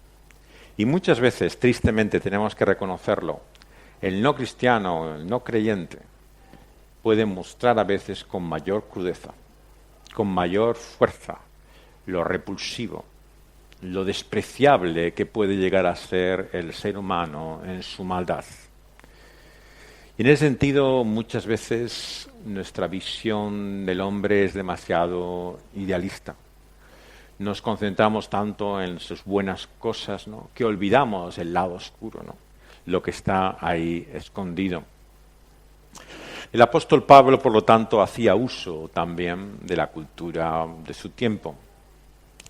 Y muchas veces, tristemente, tenemos que reconocerlo, el no cristiano, el no creyente, puede mostrar a veces con mayor crudeza, con mayor fuerza, lo repulsivo, lo despreciable que puede llegar a ser el ser humano en su maldad. Y en ese sentido, muchas veces nuestra visión del hombre es demasiado idealista. Nos concentramos tanto en sus buenas cosas, ¿no?, que olvidamos el lado oscuro, ¿no?, lo que está ahí escondido. El apóstol Pablo, por lo tanto, hacía uso también de la cultura de su tiempo,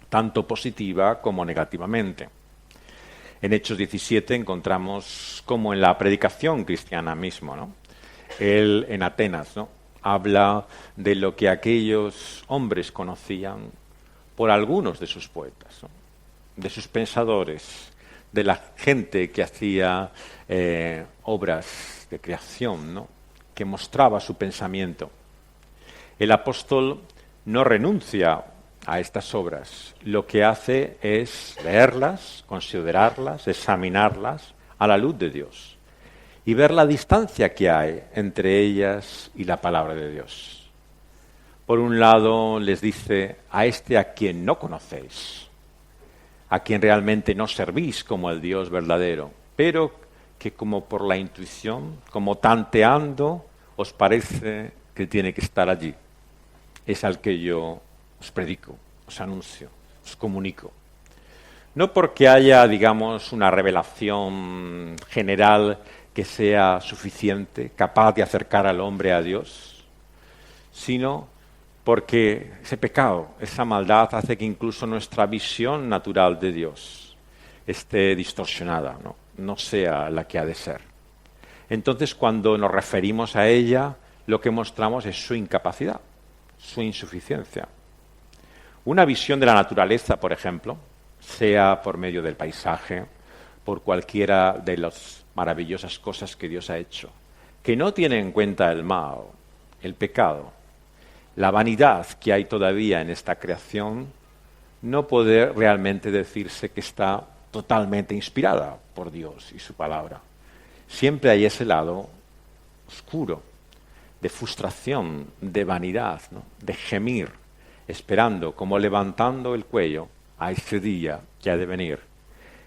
tanto positiva como negativamente. En Hechos 17 encontramos como en la predicación cristiana mismo, ¿no?, él en Atenas, ¿no?, habla de lo que aquellos hombres conocían por algunos de sus poetas, ¿no?, de sus pensadores, de la gente que hacía obras de creación, ¿no?, que mostraba su pensamiento. El apóstol no renuncia a estas obras. Lo que hace es leerlas, considerarlas, examinarlas a la luz de Dios y ver la distancia que hay entre ellas y la palabra de Dios. Por un lado les dice a quien no conocéis, a quien realmente no servís como el Dios verdadero, pero que como por la intuición, como tanteando, os parece que tiene que estar allí. Es al que yo os predico, os anuncio, os comunico. No porque haya, digamos, una revelación general que sea suficiente, capaz de acercar al hombre a Dios, sino porque ese pecado, esa maldad hace que incluso nuestra visión natural de Dios esté distorsionada, no sea la que ha de ser. Entonces, cuando nos referimos a ella, lo que mostramos es su incapacidad, su insuficiencia. Una visión de la naturaleza, por ejemplo, sea por medio del paisaje, por cualquiera de las maravillosas cosas que Dios ha hecho, que no tiene en cuenta el mal, el pecado, la vanidad que hay todavía en esta creación, no puede realmente decirse que está totalmente inspirada por Dios y su palabra. Siempre hay ese lado oscuro, de frustración, de vanidad, de gemir, esperando, como levantando el cuello a ese día que ha de venir,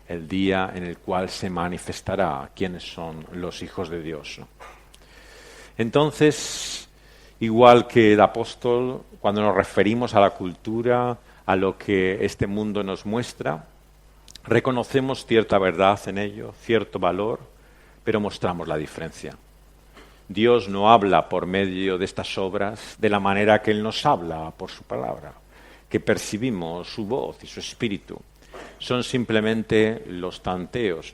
el día en el cual se manifestará quiénes son los hijos de Dios. Entonces, igual que el apóstol, cuando nos referimos a la cultura, a lo que este mundo nos muestra, reconocemos cierta verdad en ello, cierto valor, pero mostramos la diferencia. Dios no habla por medio de estas obras de la manera que Él nos habla por su palabra, que percibimos su voz y su espíritu. Son simplemente los tanteos,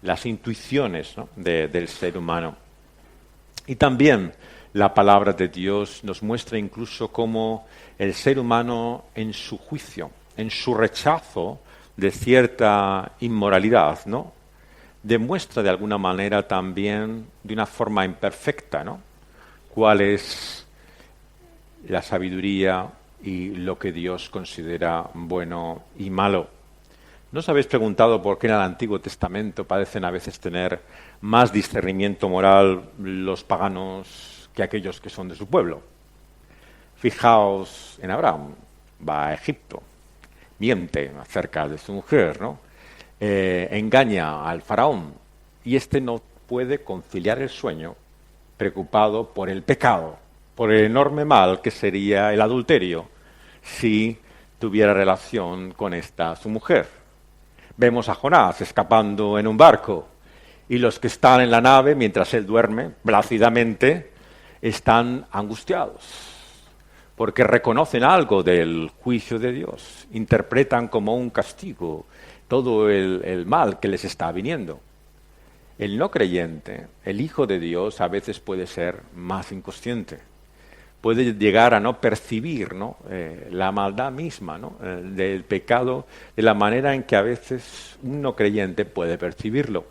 las intuiciones del ser humano. Y también la palabra de Dios nos muestra incluso cómo el ser humano en su juicio, en su rechazo de cierta inmoralidad, demuestra de alguna manera también, de una forma imperfecta, cuál es la sabiduría y lo que Dios considera bueno y malo. ¿No os habéis preguntado por qué en el Antiguo Testamento parecen a veces tener más discernimiento moral los paganos que aquellos que son de su pueblo? Fijaos en Abraham, va a Egipto, miente acerca de su mujer, engaña al faraón y éste no puede conciliar el sueño, preocupado por el pecado, por el enorme mal que sería el adulterio si tuviera relación con esta su mujer. Vemos a Jonás escapando en un barco y los que están en la nave mientras él duerme plácidamente están angustiados porque reconocen algo del juicio de Dios, interpretan como un castigo todo el mal que les está viniendo. El no creyente, el hijo de Dios, a veces puede ser más inconsciente. Puede llegar a no percibir la maldad misma del pecado de la manera en que a veces un no creyente puede percibirlo.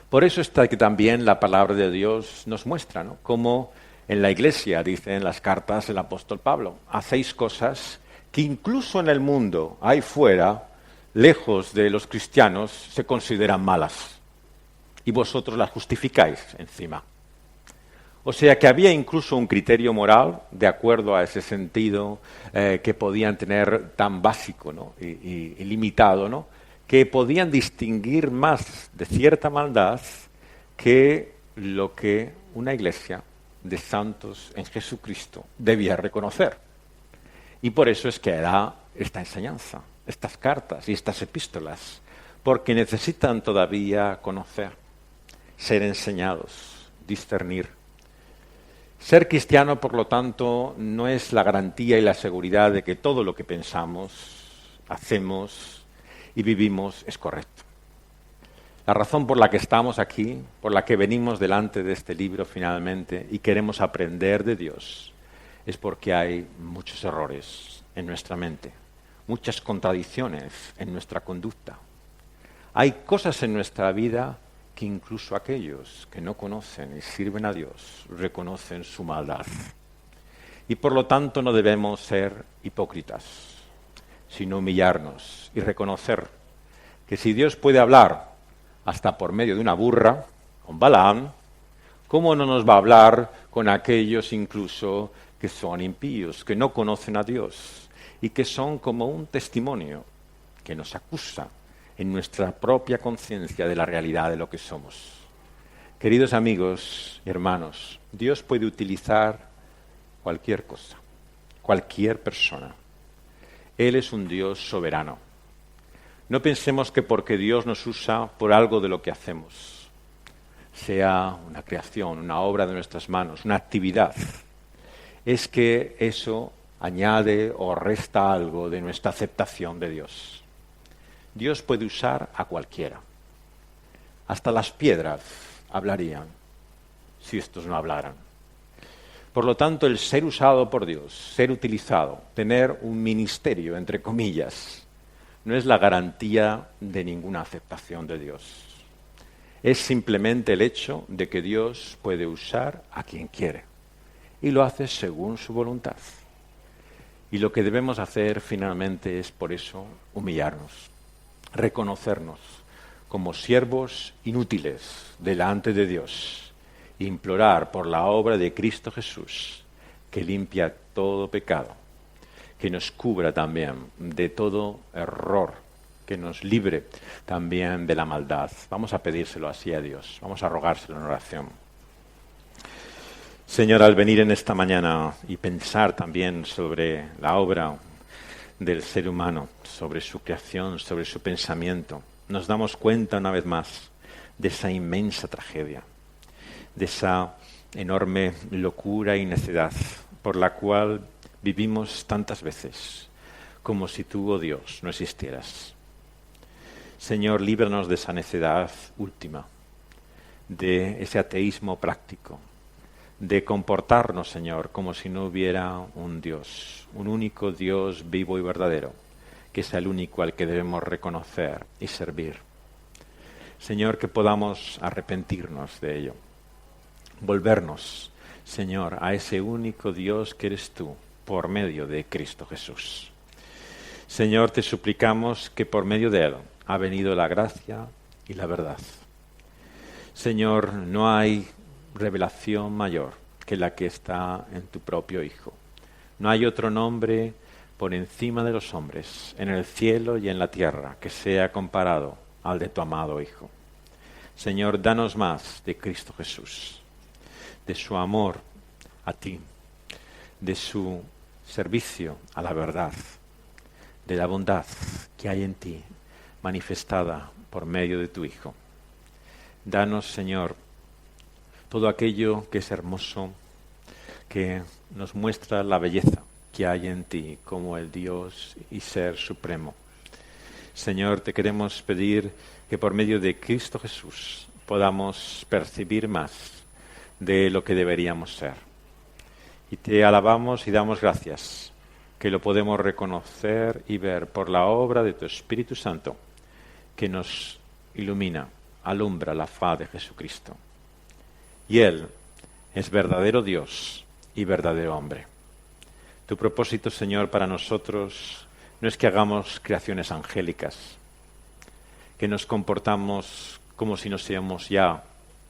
Por eso está que también la palabra de Dios nos muestra cómo en la Iglesia, dice en las cartas el apóstol Pablo, hacéis cosas que incluso en el mundo, ahí fuera, lejos de los cristianos, se consideran malas. Y vosotros las justificáis encima. O sea que había incluso un criterio moral, de acuerdo a ese sentido que podían tener tan básico y limitado, que podían distinguir más de cierta maldad que lo que una iglesia de santos en Jesucristo debía reconocer. Y por eso es que da esta enseñanza, estas cartas y estas epístolas, porque necesitan todavía conocer, ser enseñados, discernir. Ser cristiano, por lo tanto, no es la garantía y la seguridad de que todo lo que pensamos, hacemos y vivimos es correcto. La razón por la que estamos aquí, por la que venimos delante de este libro finalmente y queremos aprender de Dios, es porque hay muchos errores en nuestra mente, muchas contradicciones en nuestra conducta. Hay cosas en nuestra vida que incluso aquellos que no conocen y sirven a Dios reconocen su maldad. Y por lo tanto no debemos ser hipócritas, sino humillarnos y reconocer que si Dios puede hablar hasta por medio de una burra, con Balaam, ¿cómo no nos va a hablar con aquellos incluso que son impíos, que no conocen a Dios y que son como un testimonio que nos acusa en nuestra propia conciencia de la realidad de lo que somos? Queridos amigos y hermanos, Dios puede utilizar cualquier cosa, cualquier persona. Él es un Dios soberano. No pensemos que porque Dios nos usa por algo de lo que hacemos, sea una creación, una obra de nuestras manos, una actividad, es que eso añade o resta algo de nuestra aceptación de Dios. Dios puede usar a cualquiera. Hasta las piedras hablarían si estos no hablaran. Por lo tanto, el ser usado por Dios, ser utilizado, tener un ministerio, entre comillas, no es la garantía de ninguna aceptación de Dios. Es simplemente el hecho de que Dios puede usar a quien quiere y lo hace según su voluntad. Y lo que debemos hacer finalmente es por eso humillarnos, reconocernos como siervos inútiles delante de Dios, implorar por la obra de Cristo Jesús, que limpia todo pecado, que nos cubra también de todo error, que nos libre también de la maldad. Vamos a pedírselo así a Dios, vamos a rogárselo en oración. Señor, al venir en esta mañana y pensar también sobre la obra del ser humano, sobre su creación, sobre su pensamiento, nos damos cuenta una vez más de esa inmensa tragedia, de esa enorme locura y necedad por la cual vivimos tantas veces, como si tú, oh Dios, no existieras. Señor, líbranos de esa necedad última, de ese ateísmo práctico, de comportarnos, Señor, como si no hubiera un Dios, un único Dios vivo y verdadero, que es el único al que debemos reconocer y servir. Señor, que podamos arrepentirnos de ello, volvernos, Señor, a ese único Dios que eres tú, por medio de Cristo Jesús. Señor, te suplicamos que por medio de Él ha venido la gracia y la verdad. Señor, no hay revelación mayor que la que está en tu propio Hijo. No hay otro nombre por encima de los hombres, en el cielo y en la tierra, que sea comparado al de tu amado Hijo. Señor, danos más de Cristo Jesús, de su amor a ti, de su servicio a la verdad, de la bondad que hay en ti, manifestada por medio de tu Hijo. Danos, Señor, todo aquello que es hermoso, que nos muestra la belleza que hay en ti como el Dios y Ser Supremo. Señor, te queremos pedir que por medio de Cristo Jesús podamos percibir más de lo que deberíamos ser. Y te alabamos y damos gracias, que lo podemos reconocer y ver por la obra de tu Espíritu Santo, que nos ilumina, alumbra la faz de Jesucristo. Y Él es verdadero Dios y verdadero hombre. Tu propósito, Señor, para nosotros no es que hagamos creaciones angélicas, que nos comportamos como si no seamos ya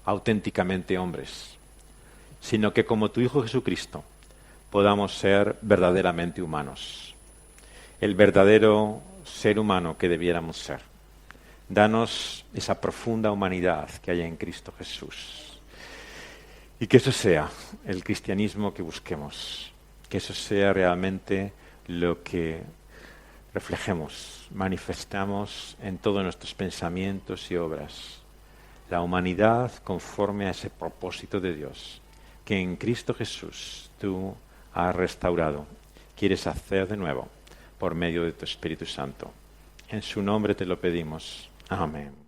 auténticamente hombres, sino que como tu Hijo Jesucristo podamos ser verdaderamente humanos, el verdadero ser humano que debiéramos ser. Danos esa profunda humanidad que hay en Cristo Jesús. Y que eso sea el cristianismo que busquemos, que eso sea realmente lo que reflejemos, manifestamos en todos nuestros pensamientos y obras. La humanidad conforme a ese propósito de Dios, que en Cristo Jesús tú has restaurado, quieres hacer de nuevo por medio de tu Espíritu Santo. En su nombre te lo pedimos. Amén.